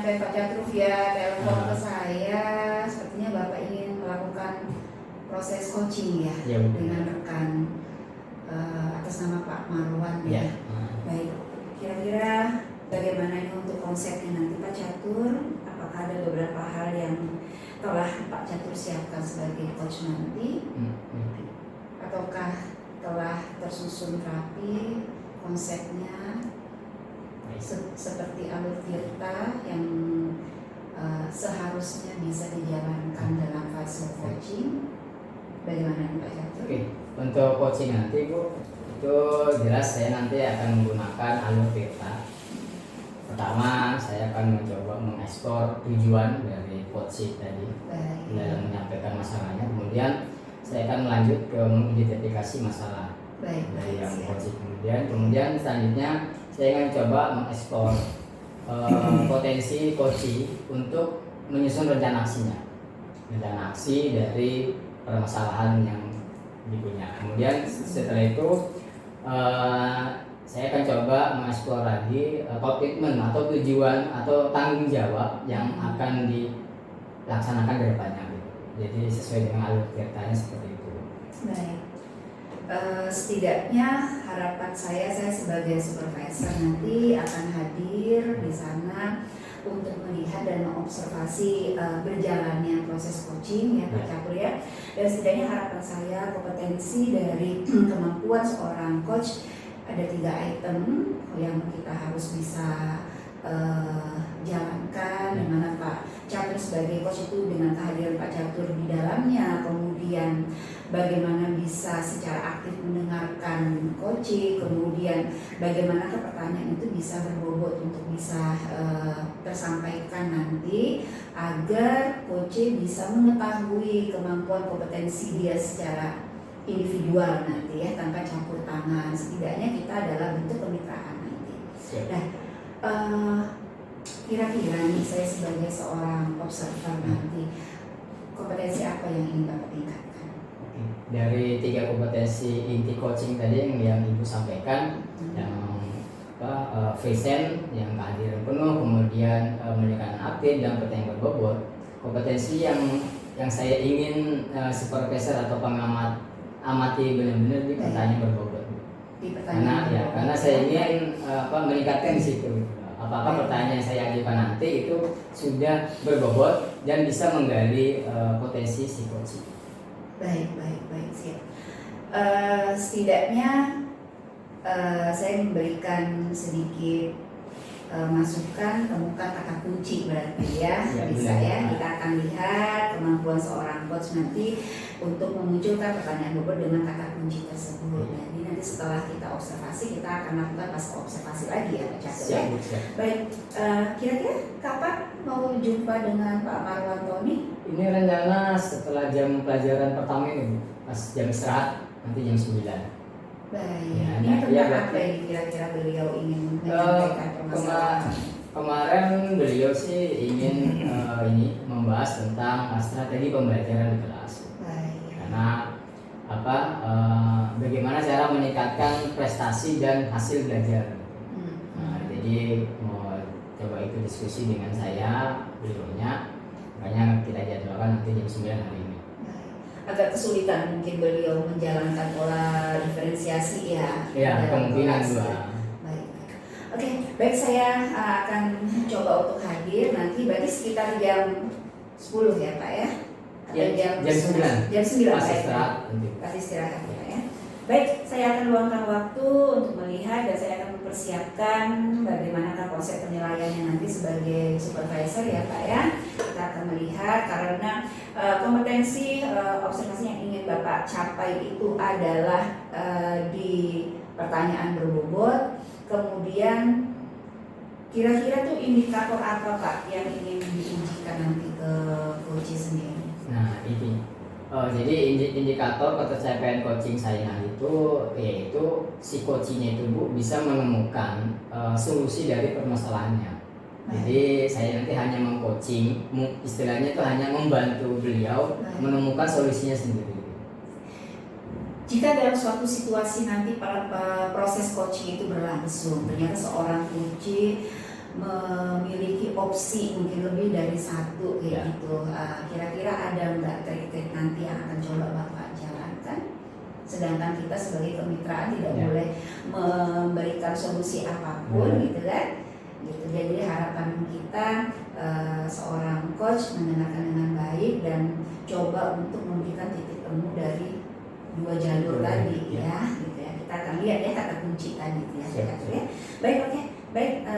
menyampaikan Pak Catur via telepon ke saya, sepertinya Bapak ingin melakukan proses coaching ya, dengan rekan atas nama Pak Marwan ya. Baik, kira-kira bagaimana ini untuk konsepnya nanti Pak Catur? Apakah ada beberapa hal yang telah Pak Catur siapkan sebagai coach nanti? Ataukah telah tersusun rapi konsepnya seperti alur tirta yang seharusnya bisa dijalankan dalam fase coaching? Bagaimana Pak Catur? Oke, untuk coaching nanti Bu, itu jelas saya nanti akan menggunakan alur tirta. Pertama, saya akan mencoba mengeksplor tujuan dari coaching tadi dalam menyampaikan masalahnya. Kemudian saya akan melanjut ke mengidentifikasi masalah dari yang coaching. Kemudian selanjutnya saya akan coba mengeksplor potensi coaching untuk menyusun rencana aksinya, rencana aksi dari permasalahan yang dipunya. Kemudian setelah itu saya akan coba mengeksplor lagi komitmen atau tujuan atau tanggung jawab yang akan dilaksanakan ke depannya. Jadi sesuai dengan alur tirtanya seperti itu. Baik. Setidaknya harapan saya sebagai supervisor nanti akan hadir di sana untuk melihat dan mengobservasi berjalannya proses coaching ya Pak Catur ya. Dan setidaknya harapan saya kompetensi dari kemampuan seorang coach ada 3 item yang kita harus bisa jalankan, di mana Pak Catur sebagai coach itu dengan kehadiran Pak Catur di dalamnya, kemudian bagaimana bisa secara aktif mendengarkan coaching, kemudian bagaimana pertanyaan itu bisa berbobot untuk bisa tersampaikan nanti agar coaching bisa mengetahui kemampuan kompetensi dia secara individual nanti ya, tanpa campur tangan. Setidaknya kita adalah bentuk kemitraan nanti. Nah, kira-kira nih saya sebagai seorang observer nanti kompetensi apa yang ingin Bapak tingkatkan? Dari 3 kompetensi inti coaching tadi yang Ibu sampaikan, yang present, yang kehadiran penuh, kemudian mendengarkan aktif dan pertanyaan berbobot. Kompetensi yang saya ingin supervisor atau pengamat amati benar-benar di pertanyaan berbobot. Karena saya ingin meningkatkan di situ. Apakah pertanyaan yang saya ajukan nanti itu sudah berbobot dan bisa menggali potensi si coaching. Baik, siap. Setidaknya saya memberikan sedikit masukan, temukan kata kunci berarti ya, bisa ya. Kita akan lihat kemampuan seorang coach nanti untuk memunculkan pertanyaan bobot dengan kata kunci tersebut. Jadi nanti setelah kita observasi, kita akan lakukan pas observasi lagi ya Pak Catur ya. Baik, kira-kira kapan mau jumpa dengan Pak Marwan Tony? Ini rencana setelah jam pelajaran pertama ini, pas jam istirahat nanti jam 9. Baik, ini tentang apa yang kira-kira beliau ingin menyampaikan permasalahan? Kemarin beliau sih ingin membahas tentang strategi pembelajaran di kelas. Baik. Karena bagaimana cara meningkatkan prestasi dan hasil belajar. Jadi mau coba itu diskusi dengan saya, beliaunya, makanya kita jadwalkan nanti jam 9 hari ini. Agak kesulitan mungkin beliau menjalankan pola diferensiasi ya. Iya, kemungkinan juga. Baik, saya akan coba untuk hadir nanti berarti sekitar jam 10 ya Pak ya? Jam 9. Jam 9 Pas istirahat ya Pak ya. Baik, saya akan luangkan waktu untuk melihat dan saya akan mempersiapkan bagaimana konsep penilaiannya nanti sebagai supervisor ya Pak ya. Kita akan melihat karena kompetensi observasi yang ingin Bapak capai itu adalah di pertanyaan berbobot. Kemudian kira-kira tuh indikator apa Pak yang ingin diujikan nanti ke coaching sendiri? Nah ini, jadi indikator ketercapaian coaching saya itu yaitu si coachingnya itu Bu bisa menemukan solusi dari permasalahannya. Jadi saya nanti hanya meng-coaching, istilahnya itu hanya membantu beliau menemukan solusinya sendiri. Jika dalam suatu situasi nanti proses coaching itu berlangsung, ternyata seorang coach memiliki opsi mungkin lebih dari satu kayak Ya. gitu. Kira-kira ada nggak trik-trik nanti yang akan coba Bapak jalankan? Sedangkan kita sebagai kemitraan tidak Ya. boleh memberikan solusi apapun gitu kan. Gitu. Jadi harapan kita seorang coach mendengarkan dengan baik dan coba untuk memberikan titik temu dari dua jalur tadi ya, gitu ya. Kita akan lihat ya kata kunci tadi gitu ya. Siap, Ya. Baik, oke. Baik,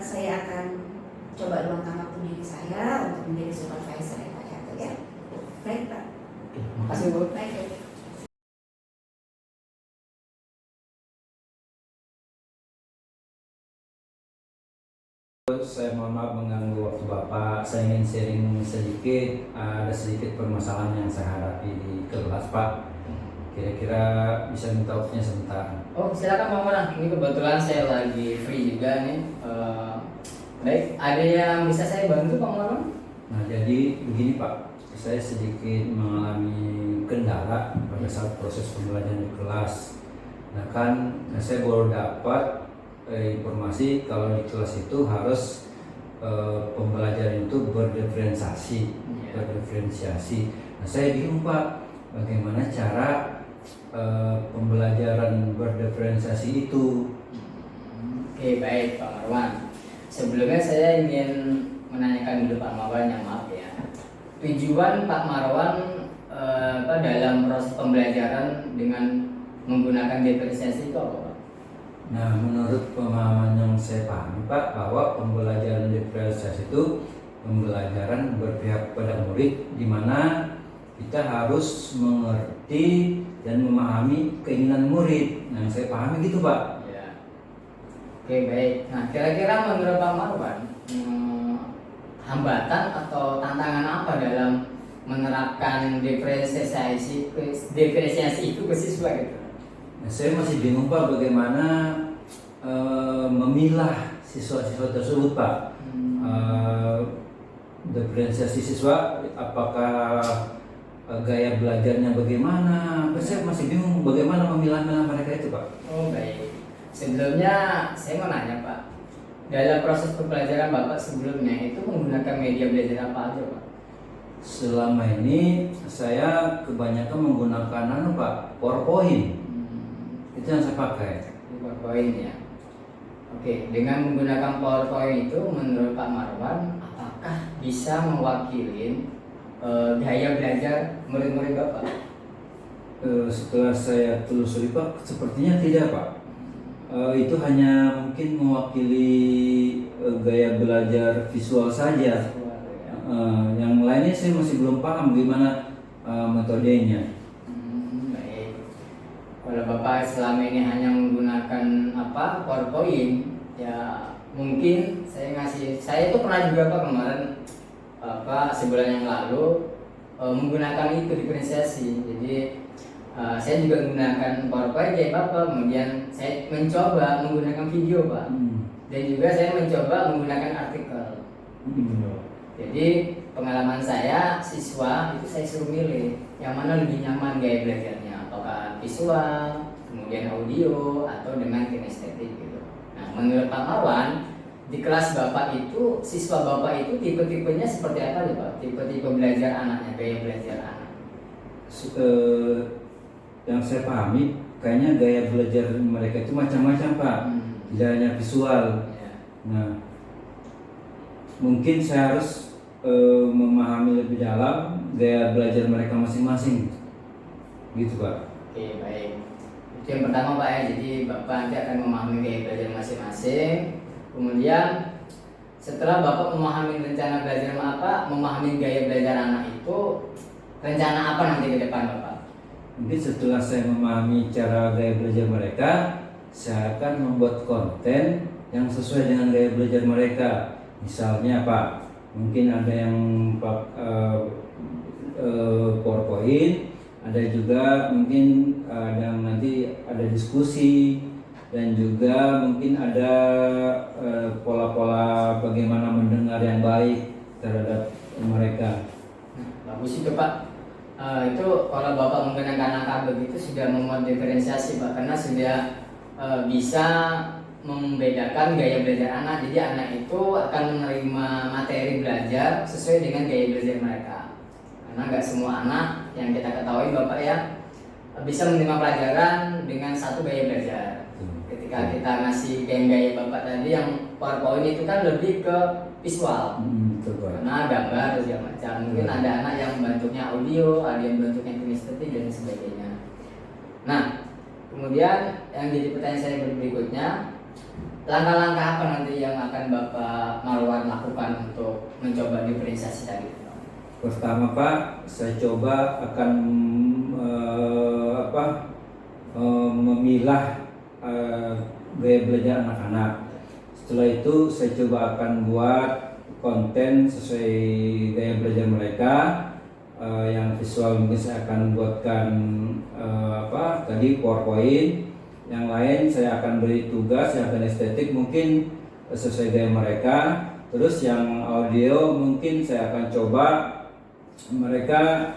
saya akan coba luangkan waktu diri saya untuk menjadi supervisor ya Pak Catur ya. Baik Pak. Makasih Bu. Baik. Baik. Saya mohon maaf mengganggu waktu Bapak. Saya ingin sharing sedikit, ada sedikit permasalahan yang saya hadapi di kelas Pak. Kira-kira bisa minta waktunya sebentar. Oh silakan Bang Marwan. Ini kebetulan saya lagi free juga nih. Baik, ada yang bisa saya bantu Bang Marwan? Nah jadi begini Pak, saya sedikit mengalami kendala pada saat proses pembelajaran di kelas. Nah kan saya baru dapat informasi kalau di kelas itu harus pembelajaran itu berdiferensiasi. Nah saya bingung Pak, bagaimana cara pembelajaran berdiferensiasi itu. Oke baik Pak Marwan. Sebelumnya saya ingin menanyakan dulu Pak Marwan, yang maaf ya. Tujuan Pak Marwan dalam proses pembelajaran dengan menggunakan diferensiasi itu apa Pak? Nah, menurut pemahaman yang saya pahami Pak, bahwa pembelajaran diferensiasi itu pembelajaran berpihak pada murid, di mana kita harus mengerti dan memahami keinginan murid. Nah, yang saya pahami gitu Pak. Ya. Oke baik. Nah kira-kira menurut Pak Marwan, hambatan atau tantangan apa dalam menerapkan diferensiasi itu ke siswa gitu? Nah, saya masih bingung Pak, bagaimana memilah siswa-siswa tersebut Pak. Diferensiasi siswa, apakah gaya belajarnya bagaimana? Saya masih bingung bagaimana memilah-milah mereka itu Pak. Oh baik. Sebelumnya saya mau nanya Pak, dalam proses pembelajaran Bapak sebelumnya itu menggunakan media belajar apa aja Pak? Selama ini saya kebanyakan menggunakan Pak, PowerPoint. Itu yang saya pakai. PowerPoint ya. Oke, dengan menggunakan PowerPoint itu menurut Pak Marwan apakah bisa mewakili gaya belajar murid-murid Bapak? Setelah saya telusuri Pak, sepertinya tidak Pak. Itu hanya mungkin mewakili gaya belajar visual saja. Yang lainnya saya masih belum paham gimana metodenya. Baik. Kalau Bapak selama ini hanya menggunakan PowerPoint, ya mungkin saya itu pernah juga Pak kemarin sebulan yang lalu menggunakan itu diferensiasi. Jadi saya juga menggunakan PowerPoint kayak Bapak, kemudian saya mencoba menggunakan video Pak, dan juga saya mencoba menggunakan artikel. Jadi pengalaman saya, siswa itu saya suruh milih yang mana lebih nyaman gaya belajarnya, apakah visual, kemudian audio, atau dengan kinestetik gitu. Nah menurut Pak Marwan, di kelas Bapak itu, siswa Bapak itu tipe-tipenya seperti apa ya Pak? Tipe-tipe belajar anaknya, gaya belajar anak? Yang saya pahami, kayaknya gaya belajar mereka itu macam-macam Pak, tidak hanya visual. Ya. Nah, mungkin saya harus memahami lebih dalam gaya belajar mereka masing-masing, gitu Pak. Oke baik. Itu yang pertama Pak ya. Jadi Bapak nanti akan memahami gaya belajar masing-masing. Kemudian setelah Bapak memahami rencana belajar memahami gaya belajar anak itu, rencana apa nanti ke depan Bapak? Mungkin setelah saya memahami cara gaya belajar mereka, saya akan membuat konten yang sesuai dengan gaya belajar mereka. Misalnya Pak, mungkin ada yang PowerPoint, ada juga mungkin yang nanti ada diskusi, dan juga mungkin ada pola-pola bagaimana mendengar yang baik terhadap mereka. Bagus itu Pak. Itu kalau Bapak menggunakan AKB itu sudah memuat diferensiasi Pak, karena sudah bisa membedakan gaya belajar anak. Jadi anak itu akan menerima materi belajar sesuai dengan gaya belajar mereka. Karena nggak semua anak yang kita ketahui Bapak ya bisa menerima pelajaran dengan satu gaya belajar. Ketika kita ngasih gaya Bapak tadi yang PowerPoint itu kan lebih ke visual, karena gambar segala macam. Mungkin ada anak yang bentuknya audio, ada yang bentuknya kinestetik dan sebagainya. Nah, kemudian yang jadi pertanyaan saya berikutnya, langkah-langkah apa nanti yang akan Bapak Marwan lakukan untuk mencoba diferensiasi tadi? Pertama Pak, saya coba akan memilah gaya belajar anak-anak. Setelah itu saya coba akan buat konten sesuai gaya belajar mereka. Yang visual mungkin saya akan buatkan tadi PowerPoint. Yang lain saya akan beri tugas yang akan estetik mungkin sesuai gaya mereka. Terus yang audio mungkin saya akan coba mereka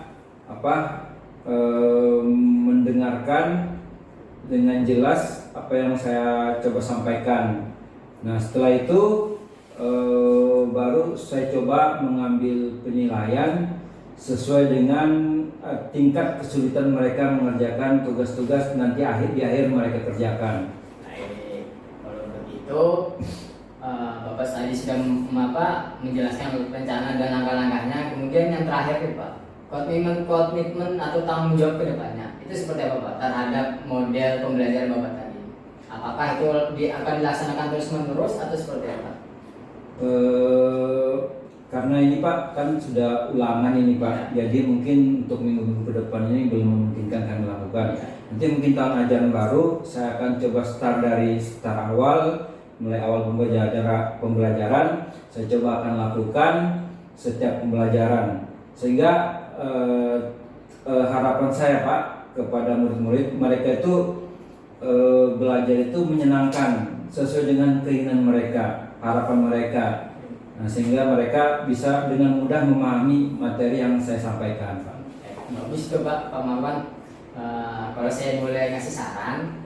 mendengarkan dengan jelas apa yang saya coba sampaikan. Nah setelah itu baru saya coba mengambil penilaian sesuai dengan tingkat kesulitan mereka mengerjakan tugas-tugas nanti di akhir mereka kerjakan. Baik, kalau begitu Bapak tadi sudah menjelaskan rencana dan langkah-langkahnya. Kemudian yang terakhir nih Pak, komitmen atau tanggung jawab ke depannya itu seperti apa Pak terhadap model pembelajaran Bapak tadi? Apakah itu akan dilaksanakan terus-menerus atau seperti apa? Karena ini Pak kan sudah ulangan ini Pak, jadi mungkin untuk minggu-minggu ke depan ini belum memungkinkan kami lakukan. Nanti mungkin tahun ajaran baru saya akan coba dari start awal, mulai awal pembelajaran saya coba akan lakukan setiap pembelajaran, sehingga harapan saya Pak kepada murid-murid mereka itu belajar itu menyenangkan sesuai dengan keinginan mereka, harapan mereka. Nah, sehingga mereka bisa dengan mudah memahami materi yang saya sampaikan, Pak. Bagus tuh Pak Marwan. Kalau saya boleh ngasih saran,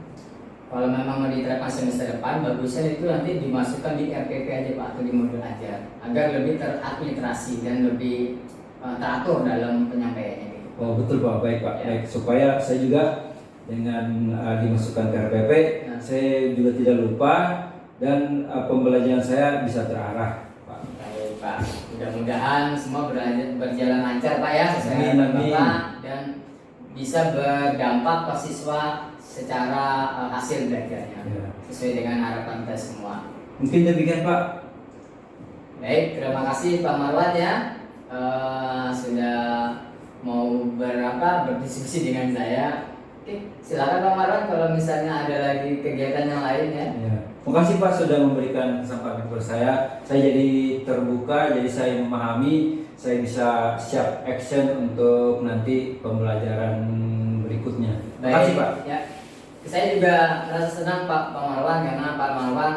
kalau memang mau diterapkan semester depan, bagusnya itu nanti dimasukkan di RPP aja Pak, atau di modul ajar, agar lebih teradministrasi dan lebih teratur dalam penyampaiannya. Oh betul Pak, baik Pak. Ya. Baik, supaya saya juga dengan dimasukkan ke RPP, saya juga tidak lupa dan pembelajaran saya bisa terarah. Pak, mudah-mudahan semua berjalan lancar Pak ya sesuai harapan Bapak dan bisa berdampak ke siswa secara hasil belajarnya sesuai dengan harapan kita semua. Mungkin demikian Pak. Baik, terima kasih Pak Marwan ya sudah mau berdiskusi dengan saya. Oke, silakan Pak Marwan kalau misalnya ada lagi kegiatan yang lain ya. Terima kasih Pak sudah memberikan kesempatan kepada saya. Saya jadi terbuka, jadi saya memahami, saya bisa siap action untuk nanti pembelajaran berikutnya. Terima kasih Pak. Ya, saya juga merasa senang Pak Marwan karena Pak Marwan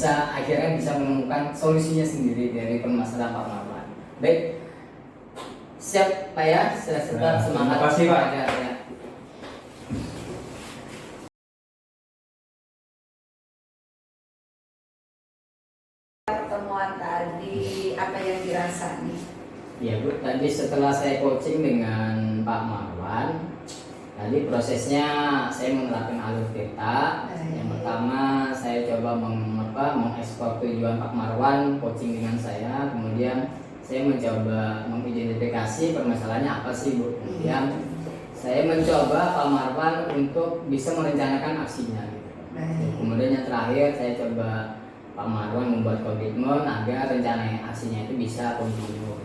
akhirnya bisa menemukan solusinya sendiri dari permasalahan Pak Marwan. Baik, siap Pak ya, semangat. Terima kasih Pak. Ya. Pertemuan tadi apa yang dirasa nih? Ya Bu, tadi setelah saya coaching dengan Pak Marwan, tadi prosesnya saya menerapkan alur Tirta. Yang pertama saya coba mengekspor tujuan Pak Marwan coaching dengan saya, kemudian saya mencoba mengidentifikasi permasalahannya apa sih Bu. Kemudian saya mencoba Pak Marwan untuk bisa merencanakan aksinya gitu. Kemudian yang terakhir saya coba Pak Marwan membuat komitmen agar rencana aksinya itu bisa kontinu.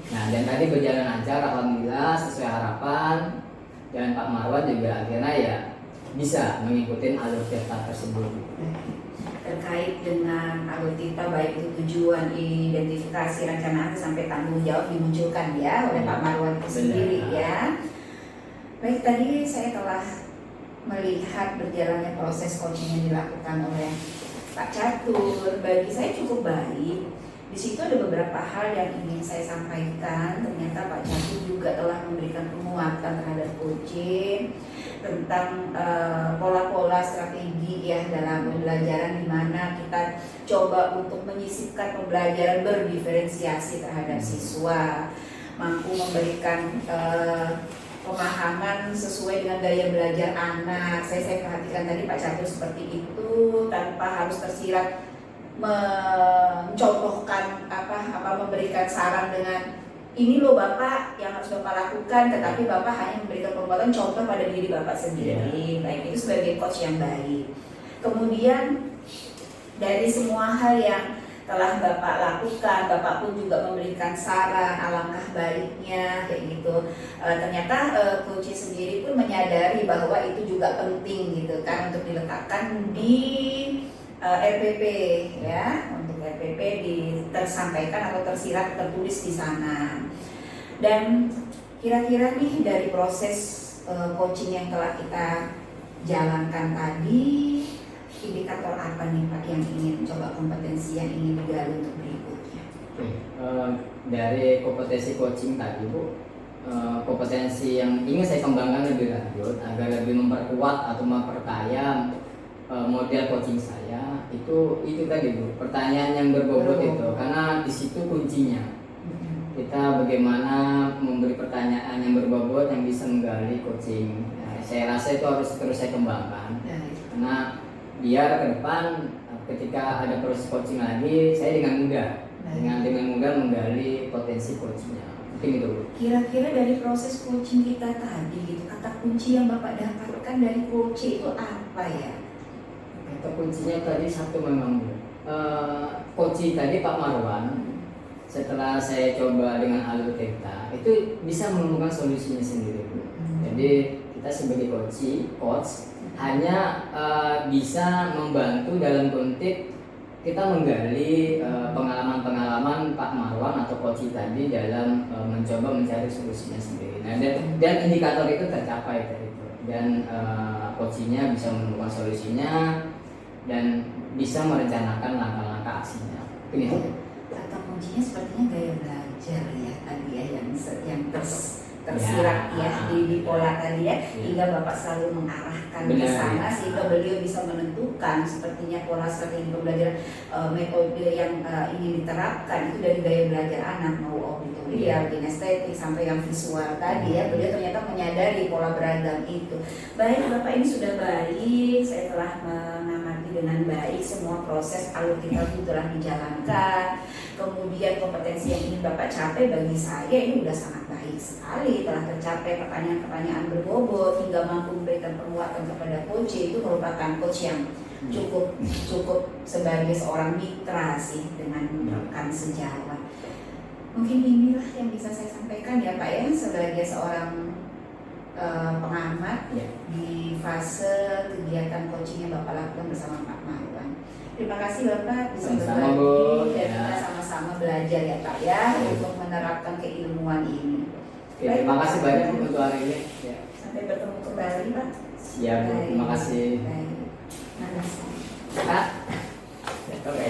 Nah, dan tadi berjalan lancar, alhamdulillah sesuai harapan, dan Pak Marwan juga akhirnya ya bisa mengikuti alur Tirta tersebut. Terkait dengan alur Tirta, baik itu tujuan, identifikasi, rencana sampai tanggung jawab dimunculkan ya oleh Pak Marwan itu sendiri ya. Baik, tadi saya telah melihat berjalannya proses coaching yang dilakukan oleh Pak Catur. Bagi saya cukup baik Di situ ada beberapa hal yang ingin saya sampaikan. Ternyata Pak Catur juga telah memberikan penguatan terhadap coaching tentang pola-pola strategi ya dalam pembelajaran, di mana kita coba untuk menyisipkan pembelajaran berdiferensiasi terhadap siswa, mampu memberikan pemahaman sesuai dengan gaya belajar anak. Saya perhatikan tadi Pak Catur seperti itu, tanpa harus tersirat mencontohkan memberikan saran dengan ini loh Bapak yang harus Bapak lakukan, tetapi Bapak hanya memberikan penguatan contoh pada diri Bapak sendiri. Baik, itu sebagai coach yang baik. Kemudian dari semua hal yang telah Bapak lakukan, Bapak pun juga memberikan saran alangkah baiknya kayak gitu. Ternyata coach sendiri pun menyadari bahwa itu juga penting gitu kan untuk diletakkan di RPP ya, untuk RPP tersampaikan atau tersirat tertulis di sana. Dan kira-kira nih dari proses coaching yang telah kita jalankan tadi, indikator apa nih Pak yang ingin coba, kompetensi yang ingin digali untuk berikutnya? Dari kompetensi coaching tadi Bu, kompetensi yang ingin saya kembangkan lebih lanjut agar lebih memperkuat atau memperkaya model coaching saya itu tadi Bu, pertanyaan yang berbobot itu, karena di situ kuncinya kita bagaimana memberi pertanyaan yang berbobot yang bisa menggali coaching. Saya rasa itu harus terus saya kembangkan karena biar ke depan ketika ada proses coaching lagi saya dengan mudah menggali potensi coachingnya. Mungkin itu Bu. Kira-kira dari proses coaching kita tadi gitu, kata kunci yang Bapak dapatkan dari coaching itu apa ya? Kata kuncinya tadi satu memang Bu, coaching tadi Pak Marwan, setelah saya coba dengan alur kita itu bisa menemukan solusinya sendiri Bu. Jadi kita sebagai coach hanya bisa membantu dalam konteks kita menggali pengalaman-pengalaman Pak Marwan atau coach tadi dalam mencoba mencari solusinya sendiri. Nah, dan indikator itu tercapai tadi itu, dan coachnya bisa menemukan solusinya dan bisa merencanakan langkah-langkah aksinya. Ini Kata kuncinya sepertinya gaya belajar ya tadi ya, yang tersirat ya di pola tadi ya, hingga Bapak selalu mengarahkan ke sana sehingga beliau bisa menentukan sepertinya pola strategi pembelajaran, metode yang ingin diterapkan itu dari gaya belajar anak, mau auditorial, kinestetik sampai yang visual tadi ya. Beliau ternyata menyadari pola beragam itu. Baik Bapak, ini sudah baik, saya telah mengamati dengan baik semua proses alur kita itu telah dijalankan. Kemudian kompetensi yang ingin Bapak capai bagi saya ini sudah sangat baik sekali, telah tercapai pertanyaan-pertanyaan berbobot hingga mampu memberikan penguatan kepada coach. Itu merupakan coach yang cukup sebagai seorang mitra sih dengan rekan sejawat. Mungkin inilah yang bisa saya sampaikan ya Pak ya, sebagai seorang pengamat di fase kegiatan coaching yang Bapak lakukan bersama Pak Marwan. Terima kasih Bapak bisa berbagi dan kita sama-sama belajar ya Pak ya untuk menerapkan keilmuan ini. Oke, terima kasih banyak untuk hari ini. Sampai bertemu kembali Pak. Siap Bu, terima kasih. Baik. Kak. Oke.